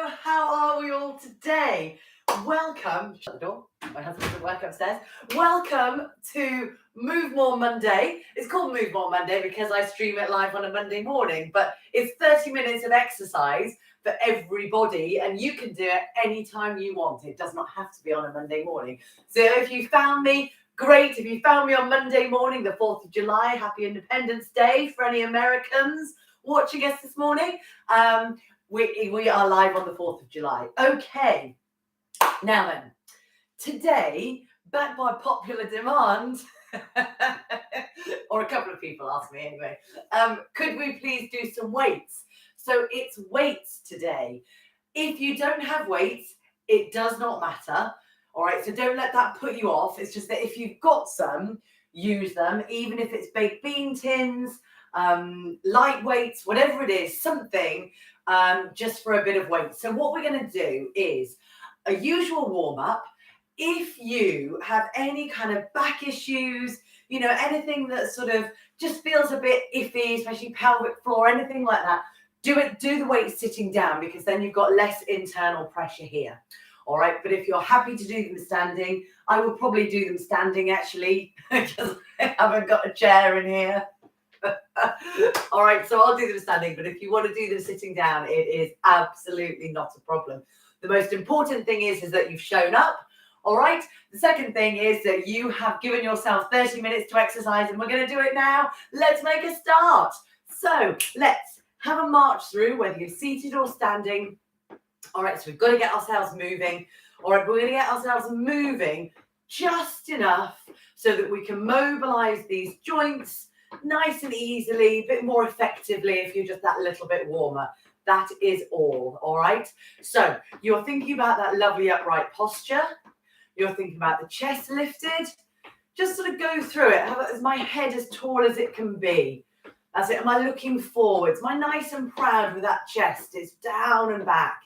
How are we all today? Welcome. Shut the door. My husband doesn't work upstairs. Welcome to Move More Monday. It's called Move More Monday because I stream it live on a Monday morning, but it's 30 minutes of exercise for everybody, and you can do it anytime you want. It does not have to be on a Monday morning. So if you found me, great. If you found me on Monday morning, the 4th of July, happy Independence Day for any Americans watching us this morning. We are live on the 4th of July. Okay, now then, today, backed by popular demand, or a couple of people asked me anyway, could we please do some weights? So it's weights today. If you don't have weights, it does not matter. All right, so don't let that put you off. It's just that if you've got some, use them, even if it's baked bean tins, light weights, whatever it is, something just for a bit of weight. So what we're going to do is a usual warm-up. If you have any kind of back issues, anything that sort of just feels a bit iffy, especially pelvic floor, anything like that, do the weights sitting down, because then you've got less internal pressure here. All right, but if you're happy to do them standing, I will probably do them standing actually, because I haven't got a chair in here. All right, so I'll do them standing, but if you want to do them sitting down, it is absolutely not a problem. The most important thing is that you've shown up. All right, the second thing is that you have given yourself 30 minutes to exercise, and we're going to do it now. Let's make a start. So let's have a march through, whether you're seated or standing. All right, so we've got to get ourselves moving. All right, we're going to get ourselves moving just enough so that we can mobilize these joints nice and easily, a bit more effectively if you're just that little bit warmer. That is all right? So you're thinking about that lovely upright posture. You're thinking about the chest lifted. Just sort of go through it. Is my head as tall as it can be? That's it. Am I looking forwards? Am I nice and proud with that chest? It's down and back.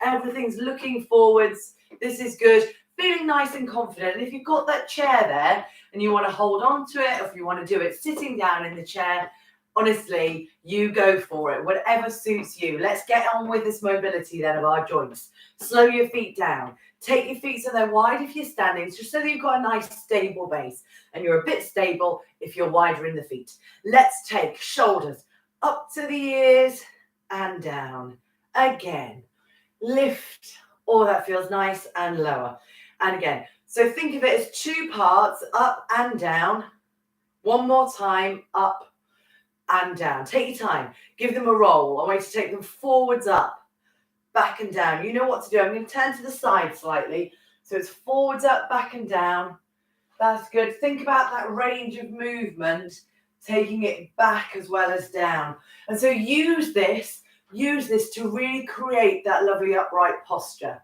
Everything's looking forwards. This is good. Feeling nice and confident. And if you've got that chair there and you want to hold on to it, or if you want to do it sitting down in the chair, honestly, you go for it. Whatever suits you. Let's get on with this mobility then of our joints. Slow your feet down. Take your feet so they're wide if you're standing, just so that you've got a nice stable base. And you're a bit stable if you're wider in the feet. Let's take shoulders up to the ears and down. Again. Lift. Oh, that feels nice, and lower. And again. So think of it as two parts, up and down. One more time, up and down. Take your time. Give them a roll. I want you to take them forwards, up, back and down. You know what to do. I'm going to turn to the side slightly. So it's forwards, up, back and down. That's good. Think about that range of movement, taking it back as well as down. And so use this to really create that lovely upright posture.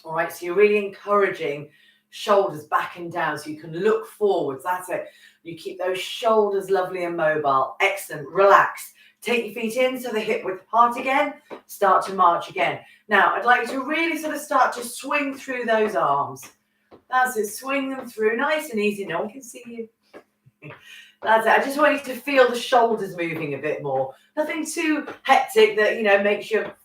All right, so you're really encouraging shoulders back and down so you can look forwards. That's it. You keep those shoulders lovely and mobile. Excellent. Relax. Take your feet in so the hip width apart again. Start to march again. Now, I'd like you to really sort of start to swing through those arms. That's it. Swing them through. Nice and easy. No one can see you. That's it. I just want you to feel the shoulders moving a bit more. Nothing too hectic that, makes your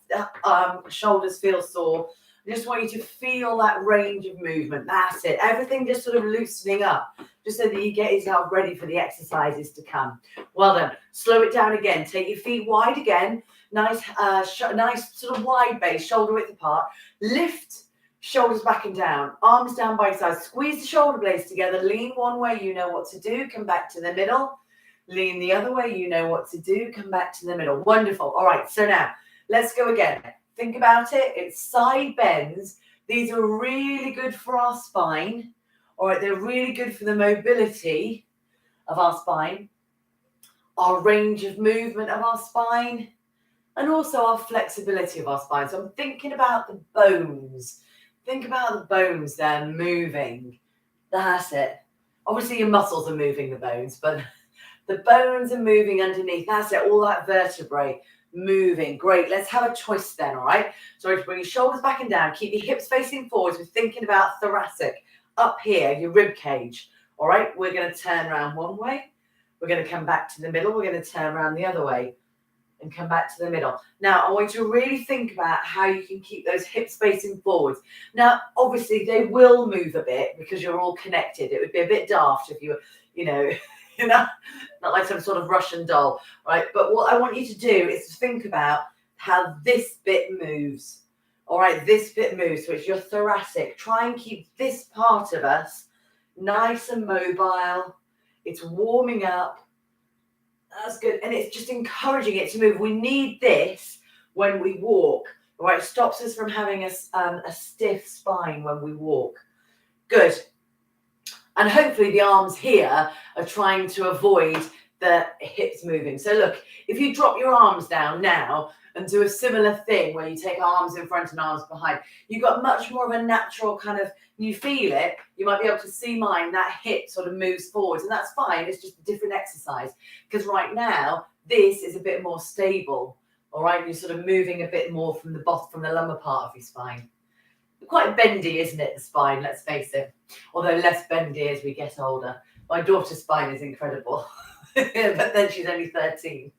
shoulders feel sore. I just want you to feel that range of movement. That's it. Everything just sort of loosening up, just so that you get yourself ready for the exercises to come. Well done. Slow it down again. Take your feet wide again. Nice sort of wide base, shoulder width apart. Lift. Shoulders back and down, arms down by sides. Squeeze the shoulder blades together. Lean one way, you know what to do. Come back to the middle. Lean the other way, you know what to do. Come back to the middle. Wonderful. All right, so now let's go again. Think about it. It's side bends. These are really good for our spine. All right, they're really good for the mobility of our spine, our range of movement of our spine, and also our flexibility of our spine. So I'm thinking about the bones. Think about the bones then moving. That's it. Obviously, your muscles are moving the bones, but the bones are moving underneath. That's it. All that vertebrae moving. Great. Let's have a twist then, all right? So bring your shoulders back and down. Keep your hips facing forwards. We're thinking about thoracic. Up here, your rib cage. All right? We're going to turn around one way. We're going to come back to the middle. We're going to turn around the other way. and come back to the middle. Now, I want you to really think about how you can keep those hips facing forwards. Now, obviously, they will move a bit because you're all connected. It would be a bit daft if you know, not like some sort of Russian doll, right? But what I want you to do is to think about how this bit moves. All right, this bit moves, so it's your thoracic. Try and keep this part of us nice and mobile. It's warming up. That's good. And it's just encouraging it to move. We need this when we walk. All right, it stops us from having a stiff spine when we walk. Good. And hopefully the arms here are trying to avoid the hips moving. So look, if you drop your arms down now and do a similar thing where you take arms in front and arms behind, you've got much more of a natural kind of, you feel it, you might be able to see mine, that hip sort of moves forwards, and that's fine. It's just a different exercise because right now this is a bit more stable. All right, you're sort of moving a bit more from the bottom, from the lumbar part of your spine. Quite bendy, isn't it, the spine, let's face it, although less bendy as we get older. My daughter's spine is incredible, but then she's only 13.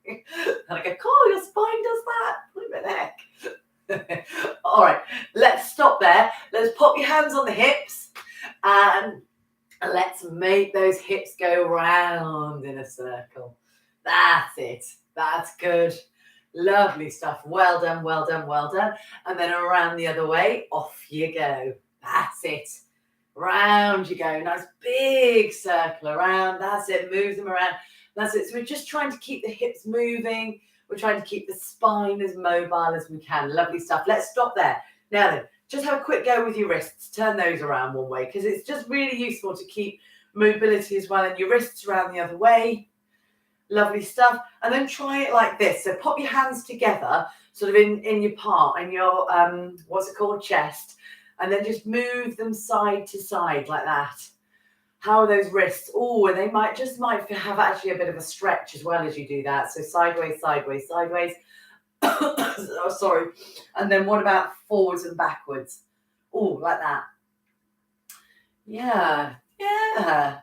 And I go, Carl, your spine does that. Look at the neck. All right, let's stop there. Let's pop your hands on the hips and let's make those hips go round in a circle. That's it. That's good. Lovely stuff. Well done, well done, well done. And then around the other way, off you go. That's it. Round you go. Nice big circle around. That's it. Move them around. That's it. So we're just trying to keep the hips moving. We're trying to keep the spine as mobile as we can. Lovely stuff. Let's stop there. Now then, just have a quick go with your wrists. Turn those around one way because it's just really useful to keep mobility as well. And your wrists around the other way. Lovely stuff. And then try it like this. So pop your hands together, sort of in your part, in your, what's it called, chest. And then just move them side to side like that. How are those wrists? Oh, and they might have actually a bit of a stretch as well as you do that. So sideways, sideways, sideways. Oh, sorry. And then what about forwards and backwards? Oh, like that. Yeah. Yeah.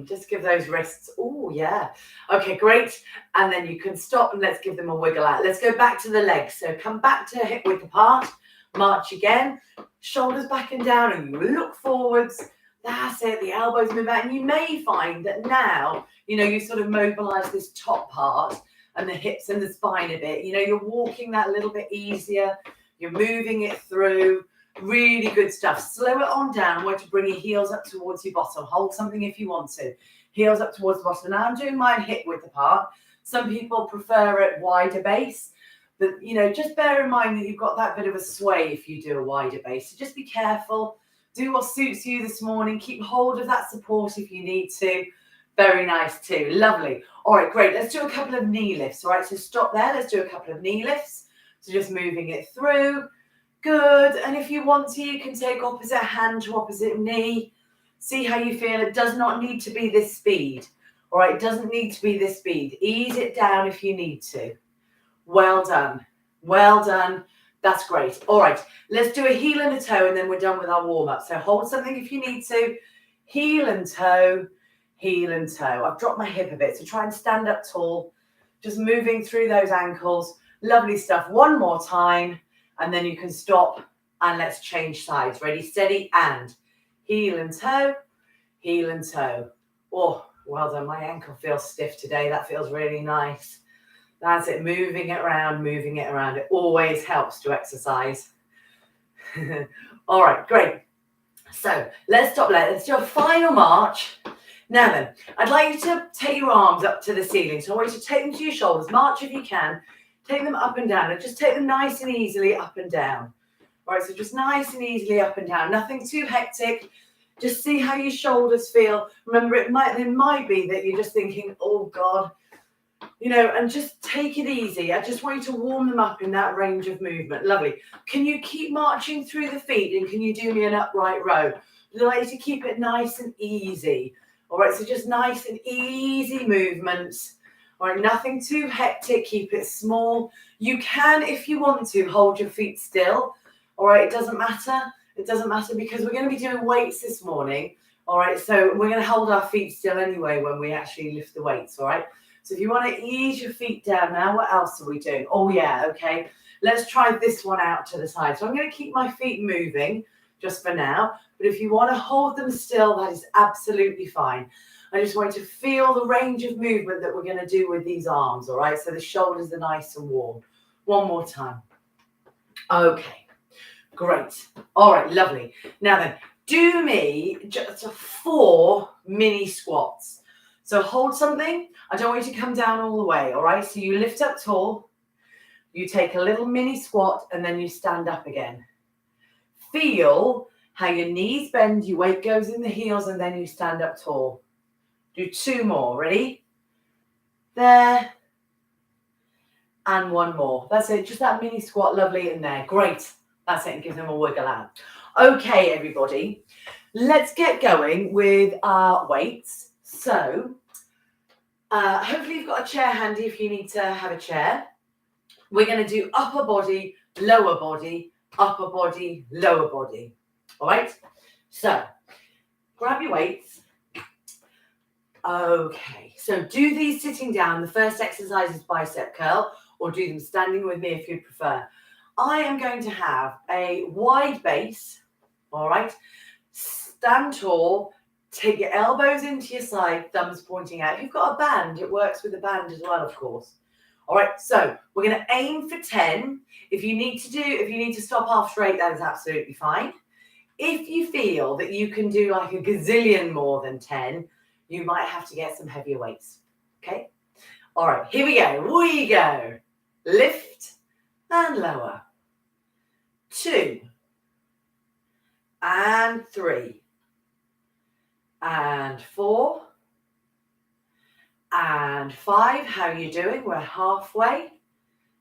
Just give those wrists. Oh, yeah. Okay, great. And then you can stop and let's give them a wiggle out. Let's go back to the legs. So come back to hip width apart. March again. Shoulders back and down and you look forwards. That's it. The elbows move out. And you may find that now, you sort of mobilize this top part and the hips and the spine a bit. You're walking that a little bit easier. You're moving it through. Really good stuff. Slow it on down. I want you to bring your heels up towards your bottom. Hold something if you want to. Heels up towards the bottom. Now I'm doing mine hip width apart. Some people prefer it wider base. But, just bear in mind that you've got that bit of a sway if you do a wider base. So just be careful. Do what suits you this morning. Keep hold of that support if you need to. Very nice too. Lovely. All right, great. Let's do a couple of knee lifts. All right, so stop there. Let's do a couple of knee lifts. So just moving it through. Good. And if you want to, you can take opposite hand to opposite knee. See how you feel. It does not need to be this speed. All right, it doesn't need to be this speed. Ease it down if you need to. Well done. Well done. That's great. All right, let's do a heel and a toe and then we're done with our warm-up. So hold something if you need to. Heel and toe, heel and toe. I've dropped my hip a bit, so try and stand up tall. Just moving through those ankles. Lovely stuff. One more time. And then you can stop and let's change sides. Ready, steady, and heel and toe, heel and toe. Oh, well done. My ankle feels stiff today. That feels really nice. That's it. Moving it around, moving it around. It always helps to exercise. All right, great. So let's stop there. Let's do a final march. Now then, I'd like you to take your arms up to the ceiling. So I want you to take them to your shoulders. March if you can. Take them up and down and just take them nice and easily up and down. All right, so just nice and easily up and down. Nothing too hectic. Just see how your shoulders feel. Remember, it might be that you're just thinking, oh God, and just take it easy. I just want you to warm them up in that range of movement. Lovely. Can you keep marching through the feet and can you do me an upright row? I'd like you to keep it nice and easy. All right, so just nice and easy movements. All right, nothing too hectic. Keep it small. You can, if you want to, hold your feet still. All right, it doesn't matter. It doesn't matter because we're going to be doing weights this morning. All right, so we're going to hold our feet still anyway when we actually lift the weights. All right, So if you want to ease your feet down now, what else are we doing? Oh yeah, okay. Let's try this one out to the side. So I'm going to keep my feet moving just for now. But if you want to hold them still, that is absolutely fine. I just want you to feel the range of movement that we're going to do with these arms, all right? So the shoulders are nice and warm. One more time. Okay, great. All right, lovely. Now then, do me just 4 mini squats. So hold something. I don't want you to come down all the way, all right? So you lift up tall, you take a little mini squat, and then you stand up again. Feel how your knees bend, your weight goes in the heels, and then you stand up tall. Do 2 more. Ready? There. And 1 more. That's it. Just that mini squat. Lovely in there. Great. That's it. And give them a wiggle out. Okay, everybody. Let's get going with our weights. So, hopefully you've got a chair handy if you need to have a chair. We're going to do upper body, lower body, upper body, lower body. All right? So, grab your weights. Okay, so do these sitting down. The first exercise is bicep curl, or do them standing with me if you prefer. I am going to have a wide base, all right? Stand tall, take your elbows into your side, thumbs pointing out. If you've got a band, it works with a band as well, of course. All right, so we're going to aim for 10. If you need to stop after 8, that is absolutely fine. If you feel that you can do like a gazillion more than 10, you might have to get some heavier weights, okay? All right, here we go. We go. Lift and lower. 2 and 3 and 4 and 5. How are you doing? We're halfway.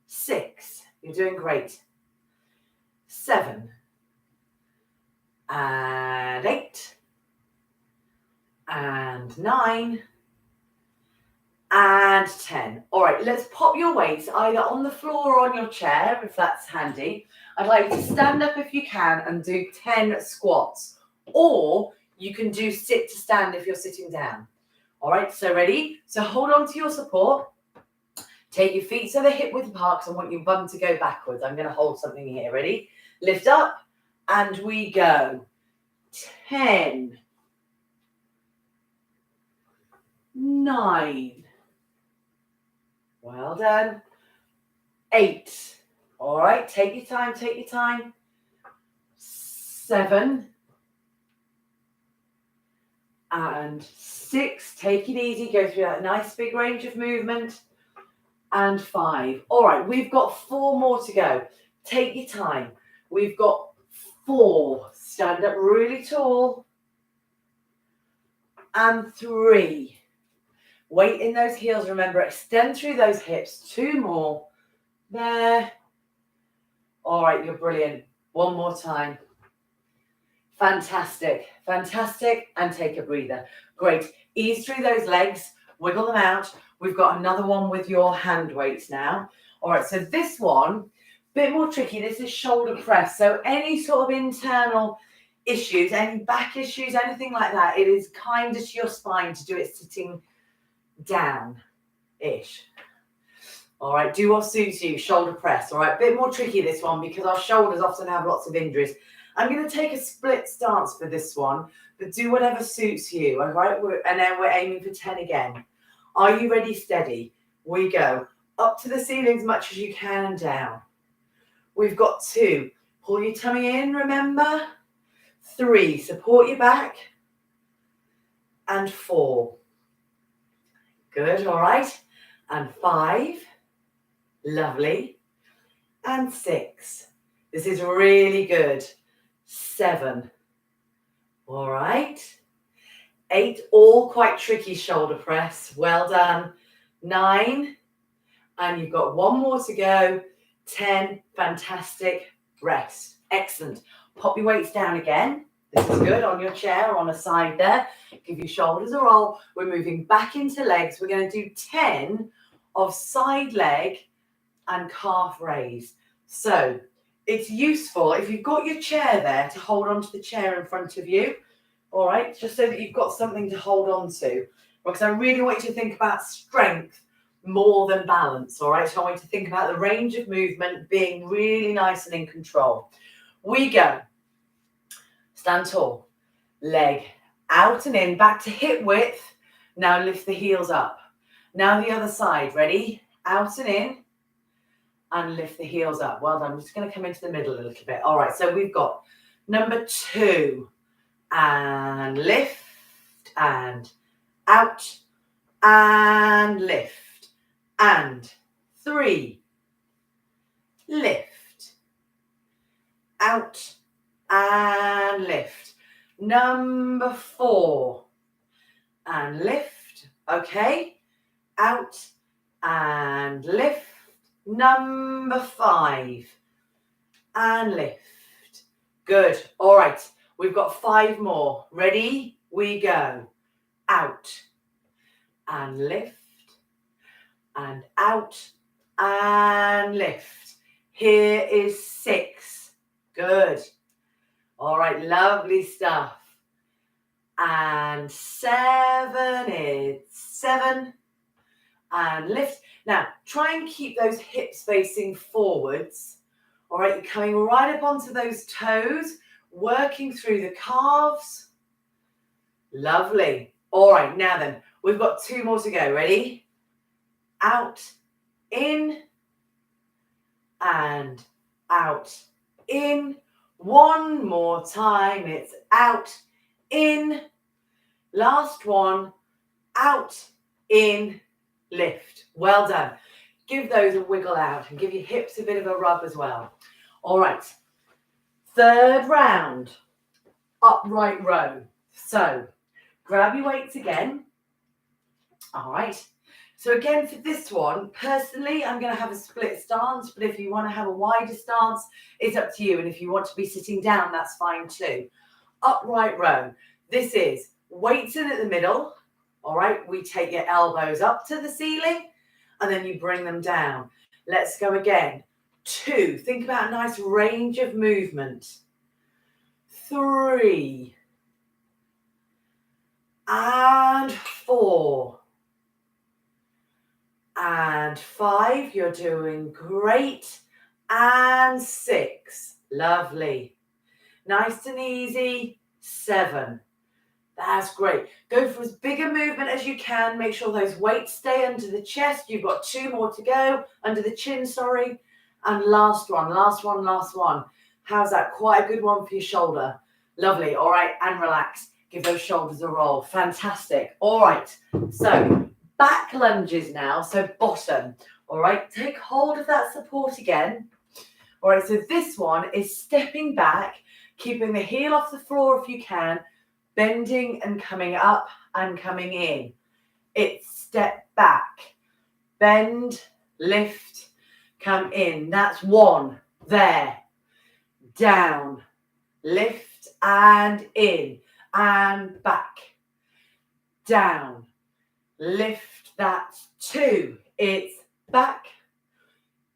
6. You're doing great. 7 and 8 and 9 and 10. All right, let's pop your weights either on the floor or on your chair, if that's handy. I'd like you to stand up if you can and do 10 squats, or you can do sit to stand if you're sitting down. All right, so ready? So hold on to your support. Take your feet so they're hip width apart, because I want your bum to go backwards. I'm going to hold something here. Ready? Lift up and we go. 10, 9. Well done. 8. All right, take your time, take your time. 7 and 6. Take it easy, go through that nice big range of movement. And 5. All right, we've got 4 more to go. Take your time. We've got 4. Stand up really tall. And 3. Weight in those heels. Remember, extend through those hips. 2 more. There. All right, you're brilliant. 1 more time. Fantastic. Fantastic. And take a breather. Great. Ease through those legs. Wiggle them out. We've got another one with your hand weights now. All right, so this one, a bit more tricky. This is shoulder press. So any sort of internal issues, any back issues, anything like that, it is kinder to your spine to do it sitting down-ish. All right, do what suits you, shoulder press. All right, a bit more tricky this one because our shoulders often have lots of injuries. I'm going to take a split stance for this one, but do whatever suits you, all right? And then we're aiming for 10 again. Are you ready? Steady. We go. Up to the ceiling as much as you can and down. We've got 2. Pull your tummy in, remember? 3. Support your back. And 4. Good, all right. And 5. Lovely. And 6. This is really good. 7. All right. 8, all quite tricky shoulder press. Well done. 9, and you've got 1 more to go. 10, fantastic. Rest. Excellent. Pop your weights down again. This is good on your chair or on a side there. Give your shoulders a roll. We're moving back into legs. We're going to do 10 of side leg and calf raise. So it's useful if you've got your chair there to hold onto the chair in front of you. All right, just so that you've got something to hold on to. Because I really want you to think about strength more than balance. All right, so I want you to think about the range of movement being really nice and in control. We go. Stand tall. Leg out and in, back to hip width. Now lift the heels up. Now the other side. Ready? Out and in. And lift the heels up. Well done. I'm just going to come into the middle a little bit. All right, so we've got number 2. And lift. And out. And lift. And 3. Lift. Out. And lift. Number 4. And lift. Okay. Out. And lift. Number 5. And lift. Good. All right. We've got 5 more. Ready? We go. Out. And lift. And out. And lift. Here is 6. Good. All right. Lovely stuff. And 7. It's 7. And lift. Now, try and keep those hips facing forwards. All right, you're coming right up onto those toes, working through the calves. Lovely. All right, now then, we've got 2 more to go. Ready? Out, in, and out, in. 1 more time. It's out, in. Last one. Out, in, lift. Well done. Give those a wiggle out and give your hips a bit of a rub as well. All right. 3rd round. Upright row. So grab your weights again. All right. So again, for this one, personally, I'm going to have a split stance, but if you want to have a wider stance, it's up to you. And if you want to be sitting down, that's fine too. Upright row. This is weights in at the middle. All right, we take your elbows up to the ceiling and then you bring them down. Let's go again. 2, think about a nice range of movement. 3, and 4, and 5, you're doing great, and 6, lovely. Nice and easy, 7. That's great. Go for as big a movement as you can. Make sure those weights stay under the chest. You've got 2 more to go. Under the chin, sorry. And last one, last one, last one. How's that? Quite a good one for your shoulder. Lovely. All right. And relax. Give those shoulders a roll. Fantastic. All right. So back lunges now. So bottom. All right. Take hold of that support again. All right. So this one is stepping back, keeping the heel off the floor if you can. Bending and coming up and coming in. It's step back, bend, lift, come in. That's 1. There. Down, lift and in and back. Down, lift. That's 2. It's back,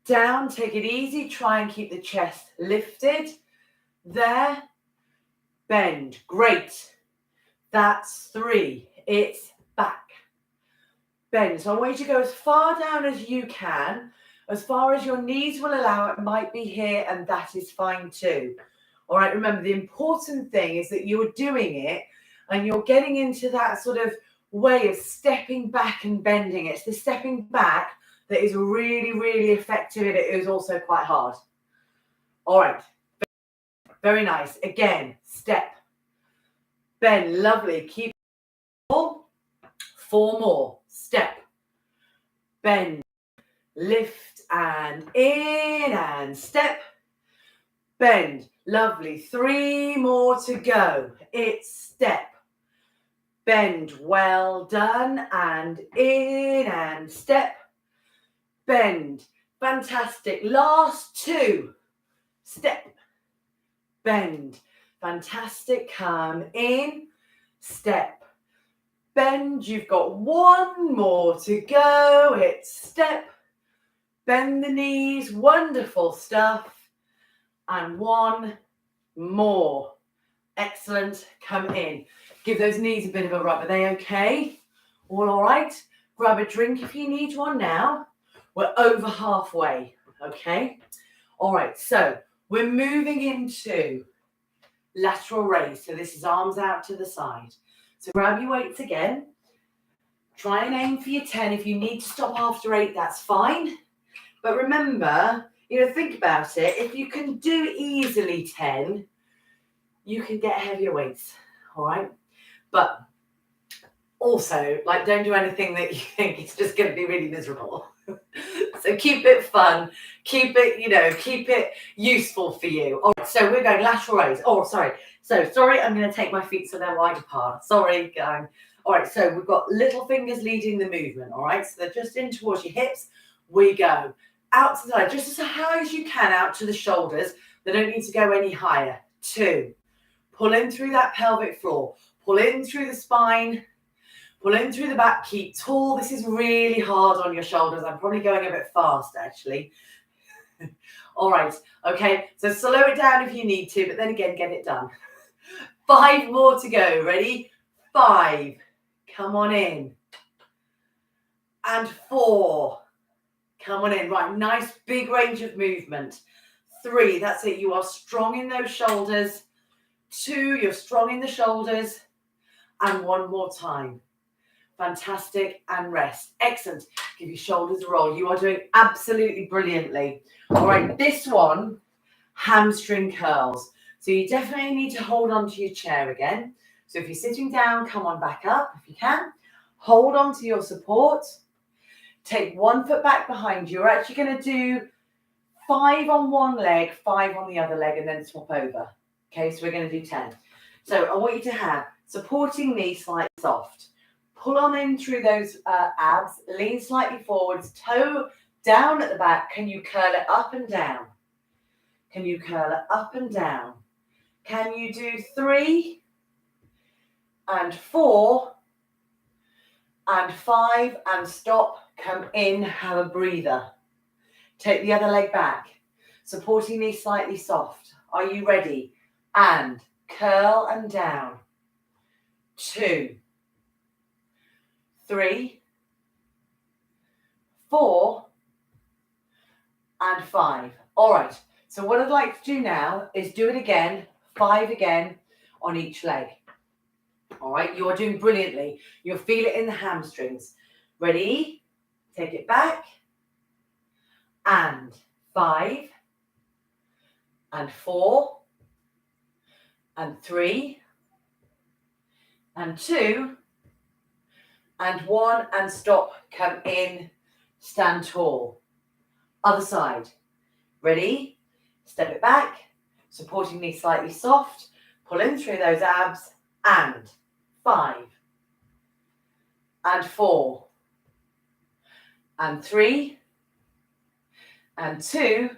down. Take it easy. Try and keep the chest lifted. There. Bend. Great. That's 3. It's back. Bend. So I want you to go as far down as you can, as far as your knees will allow. It might be here, and that is fine too. All right, remember, the important thing is that you're doing it and you're getting into that sort of way of stepping back and bending. It's the stepping back that is really, really effective, and it is also quite hard. All right. Very nice. Again, step. Bend, lovely. Keep 4 more. Step, bend, lift and in and step, bend. Lovely. 3 more to go. It's step, bend. Well done. And in and step, bend. Fantastic. Last 2. Step, bend. Fantastic. Come in, step, bend. You've got 1 more to go. It's step, bend the knees. Wonderful stuff. And 1 more. Excellent. Come in. Give those knees a bit of a rub. Are they okay? All right? Grab a drink if you need one now. We're over halfway, okay? All right, so we're moving into lateral raise. So this is arms out to the side. So grab your weights again. Try and aim for your 10. If you need to stop after 8, that's fine. But remember, think about it. If you can do easily 10, you can get heavier weights, all right? But also, don't do anything that you think is just going to be really miserable. So keep it fun, keep it useful for you. All right, so we're going lateral raise. Oh, sorry, I'm going to take my feet so they're wide apart. Sorry, going. All right, so we've got little fingers leading the movement, all right? So they're just in towards your hips. We go out to the side, just as high as you can out to the shoulders. They don't need to go any higher. 2, pull in through that pelvic floor, pull in through the spine, pull in through the back, keep tall. This is really hard on your shoulders. I'm probably going a bit fast, actually. All right, okay, so slow it down if you need to, but then again, get it done. 5 more to go. Ready? 5. Come on in. And 4. Come on in. Right, nice big range of movement. 3, that's it. You are strong in those shoulders. 2, you're strong in the shoulders. And 1 more time. Fantastic, and rest. Excellent. Give your shoulders a roll. You are doing absolutely brilliantly. All right, this one, hamstring curls. So you definitely need to hold on to your chair again. So if you're sitting down, come on back up if you can. Hold on to your support. Take 1 foot back behind you. We're actually going to do 5 on one leg, 5 on the other leg, and then swap over. Okay, so we're going to do 10. So I want you to have supporting knee slightly soft. Pull on in through those abs. Lean slightly forwards. Toe down at the back. Can you curl it up and down? Can you curl it up and down? Can you do 3 and 4 and 5 and stop? Come in, have a breather. Take the other leg back. Supporting knee slightly soft. Are you ready? And curl and down. 2, 3, 4, and 5. All right. So what I'd like to do now is do it again, 5 again on each leg. All right. You're doing brilliantly. You'll feel it in the hamstrings. Ready? Take it back. And 5, and 4, and 3, and 2, and 1, and stop. Come in, stand tall. Other side. Ready? Step it back, supporting knee slightly soft. Pull in through those abs, and 5, and 4, and 3, and 2,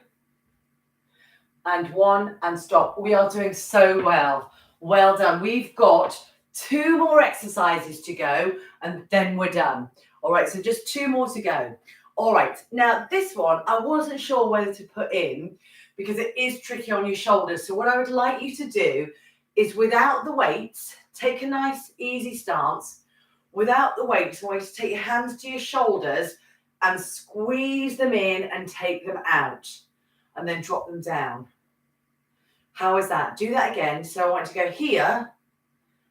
and 1, and stop. We are doing so well. Well done. We've got 2 more exercises to go, and then we're done. All right, so just 2 more to go. All right, now this one, I wasn't sure whether to put in because it is tricky on your shoulders. So what I would like you to do is without the weights, take a nice easy stance. Without the weights, I want you to take your hands to your shoulders and squeeze them in and take them out and then drop them down. How is that? Do that again. So I want you to go here,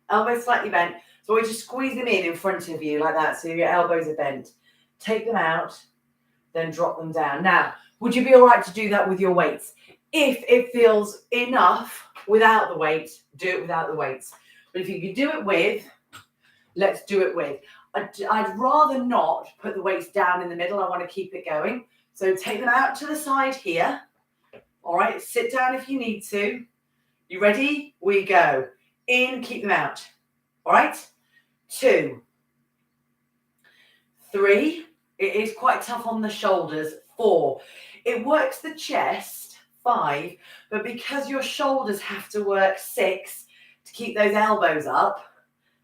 elbows slightly bent. So I want you to squeeze them in front of you like that. So your elbows are bent. Take them out, then drop them down. Now, would you be all right to do that with your weights? If it feels enough without the weights, do it without the weights. But if you can do it with, let's do it with. I'd rather not put the weights down in the middle. I want to keep it going. So take them out to the side here. All right, sit down if you need to. You ready? We go. In, keep them out. All right, 2, 3. It is quite tough on the shoulders. 4. It works the chest. 5. But because your shoulders have to work 6 to keep those elbows up.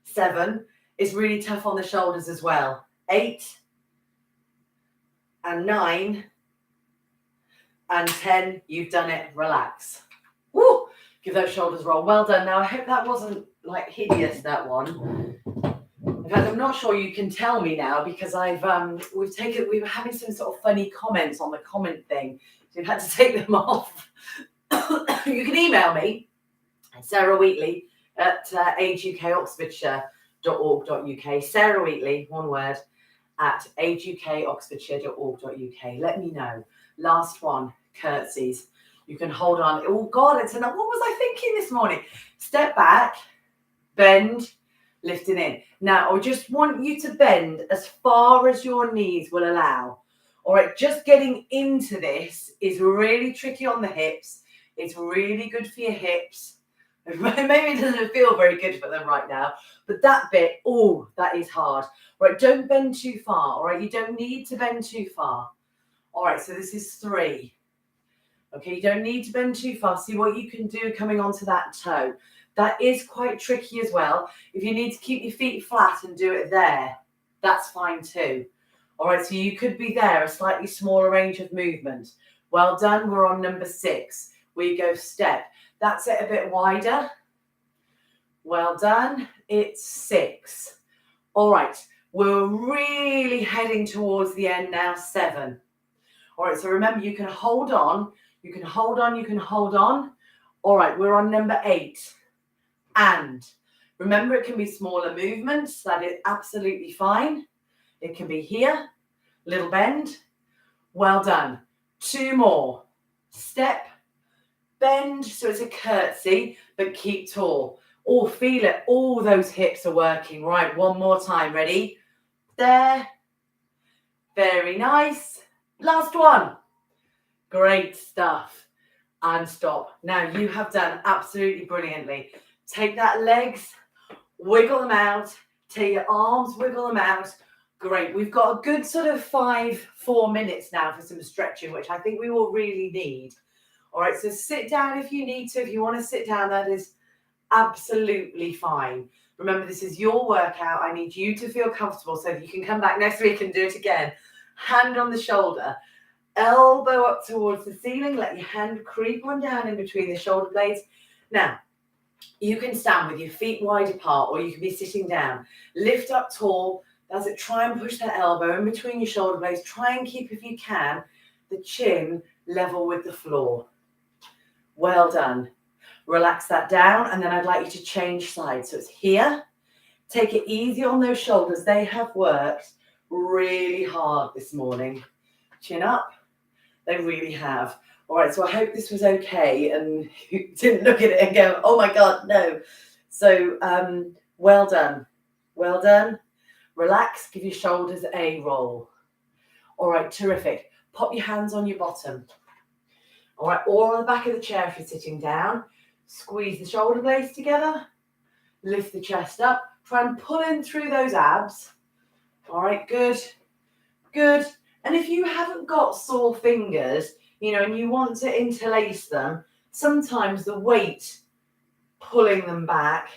7. It's really tough on the shoulders as well. 8. And 9. And 10. You've done it. Relax. Woo! Give those shoulders a roll. Well done. Now, I hope that wasn't hideous, that one. In fact, I'm not sure you can tell me now because we were having some sort of funny comments on the comment thing. So we've had to take them off. You can email me, Sarah Wheatley at ageUKOxfordshire.org.uk. Sarah Wheatley, one word, at ageUKOxfordshire.org.uk. Let me know. Last one, curtsies. You can hold on. Oh God, what was I thinking this morning? Step back, bend, lifting in. Now, I just want you to bend as far as your knees will allow. All right, just getting into this is really tricky on the hips. It's really good for your hips. Maybe it doesn't feel very good for them right now, but that bit, oh, that is hard. All right, don't bend too far. All right, you don't need to bend too far. All right, so this is 3. Okay, you don't need to bend too far. See what you can do coming onto that toe. That is quite tricky as well. If you need to keep your feet flat and do it there, that's fine too. All right, so you could be there, a slightly smaller range of movement. Well done. We're on number 6. We go step. That's it a bit wider. Well done. It's 6. All right, we're really heading towards the end now. 7. All right, so remember, you can hold on. You can hold on. You can hold on. All right, we're on number 8. And remember, it can be smaller movements. That is absolutely fine. It can be here, little bend. Well done. 2 more. Step, bend. So it's a curtsy, but keep tall. Oh, feel it. All those hips are working. Right, one more time. Ready? There. Very nice. Last one. Great stuff. And stop. Now, you have done absolutely brilliantly. Take that legs, wiggle them out. Take your arms, wiggle them out. Great. We've got a good sort of 4 minutes now for some stretching, which I think we will really need. All right, so sit down if you need to. If you want to sit down, that is absolutely fine. Remember, this is your workout. I need you to feel comfortable so that you can come back next week and do it again. Hand on the shoulder, elbow up towards the ceiling. Let your hand creep on down in between the shoulder blades. Now, you can stand with your feet wide apart, or you can be sitting down. Lift up tall. That's it. Try and push that elbow in between your shoulder blades. Try and keep, if you can, the chin level with the floor. Well done. Relax that down, and then I'd like you to change sides. So it's here. Take it easy on those shoulders. They have worked really hard this morning. Chin up. They really have. All right, so I hope this was okay and you didn't look at it and go, oh my God, no. So well done. Well done. Relax, give your shoulders a roll. All right, terrific. Pop your hands on your bottom. All right, or on the back of the chair if you're sitting down. Squeeze the shoulder blades together. Lift the chest up. Try and pull in through those abs. All right, good, good. And if you haven't got sore fingers, and you want to interlace them, sometimes the weight pulling them back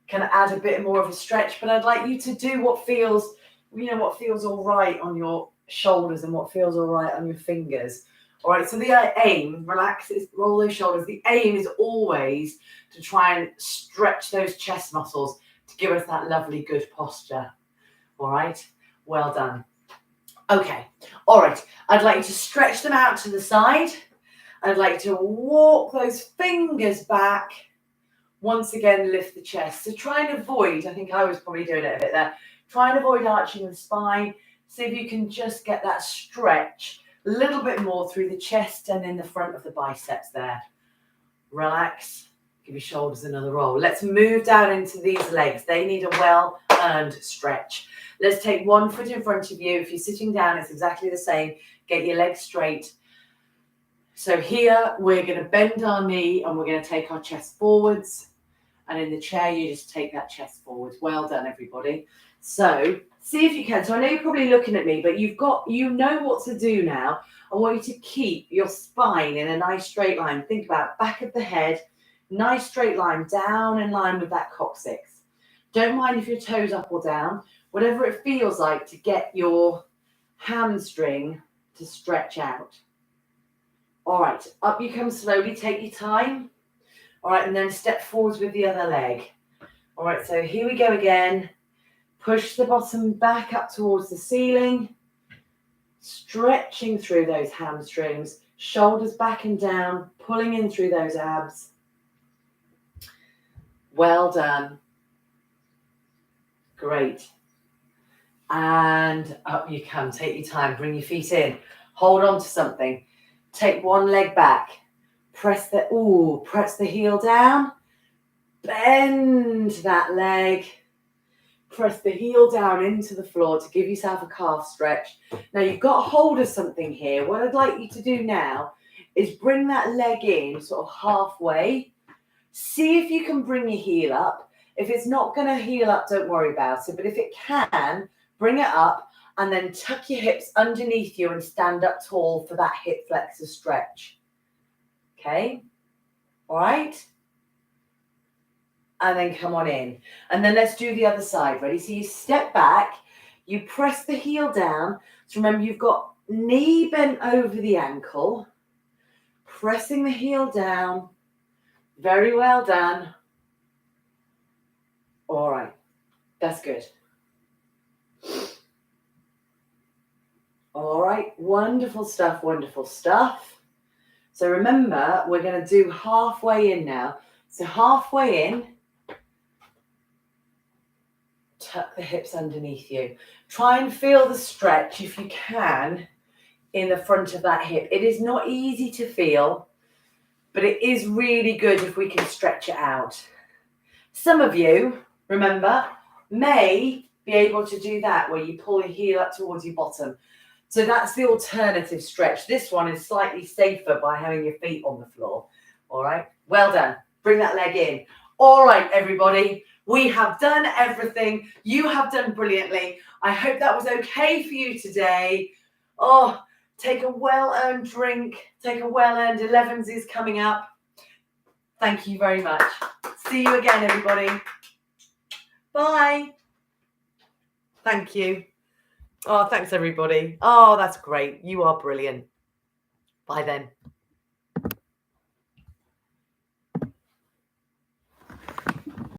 can add a bit more of a stretch, but I'd like you to do what feels all right on your shoulders and what feels all right on your fingers. All right, so the aim, relax, roll those shoulders. The aim is always to try and stretch those chest muscles to give us that lovely, good posture. All right, well done. Okay, all right, I'd like you to stretch them out to the side. I'd like to walk those fingers back. Once again, lift the chest. So try and avoid, I think I was probably doing it a bit there, try and avoid arching the spine. See if you can just get that stretch a little bit more through the chest and in the front of the biceps there. Relax, give your shoulders another roll. Let's move down into these legs. They need a well-earned stretch. Let's take one foot in front of you. If you're sitting down, it's exactly the same. Get your legs straight. So here, we're going to bend our knee and we're going to take our chest forwards. And in the chair, you just take that chest forwards. Well done, everybody. So see if you can. So I know you're probably looking at me, but you know what to do now. I want you to keep your spine in a nice straight line. Think about back of the head, nice straight line, down in line with that coccyx. Don't mind if your toes up or down, whatever it feels like to get your hamstring to stretch out. All right, up you come slowly, take your time. All right, and then step forwards with the other leg. All right, so here we go again. Push the bottom back up towards the ceiling, stretching through those hamstrings, shoulders back and down, pulling in through those abs. Well done. Great. And up you come. Take your time. Bring your feet in. Hold on to something. Take one leg back. Press the heel down. Bend that leg. Press the heel down into the floor to give yourself a calf stretch. Now you've got hold of something here. What I'd like you to do now is bring that leg in sort of halfway. See if you can bring your heel up. If it's not going to heel up, don't worry about it. But if it can, bring it up and then tuck your hips underneath you and stand up tall for that hip flexor stretch. Okay? All right? And then come on in. And then let's do the other side. Ready? So you step back, you press the heel down. So remember, you've got knee bent over the ankle, pressing the heel down. Very well done. All right. That's good. All right. Wonderful stuff. Wonderful stuff. So remember, we're going to do halfway in now. So halfway in, tuck the hips underneath you. Try and feel the stretch, if you can, in the front of that hip. It is not easy to feel, but it is really good if we can stretch it out. Some of you, remember, may be able to do that where you pull your heel up towards your bottom. So that's the alternative stretch. This one is slightly safer by having your feet on the floor. All right, well done. Bring that leg in. All right, everybody, we have done everything. You have done brilliantly. I hope that was okay for you today. Oh, take a well-earned drink. Take a well-earned 11s is coming up. Thank you very much. See you again, everybody. Bye. Thank you. Oh, thanks, everybody. Oh, that's great. You are brilliant. Bye then.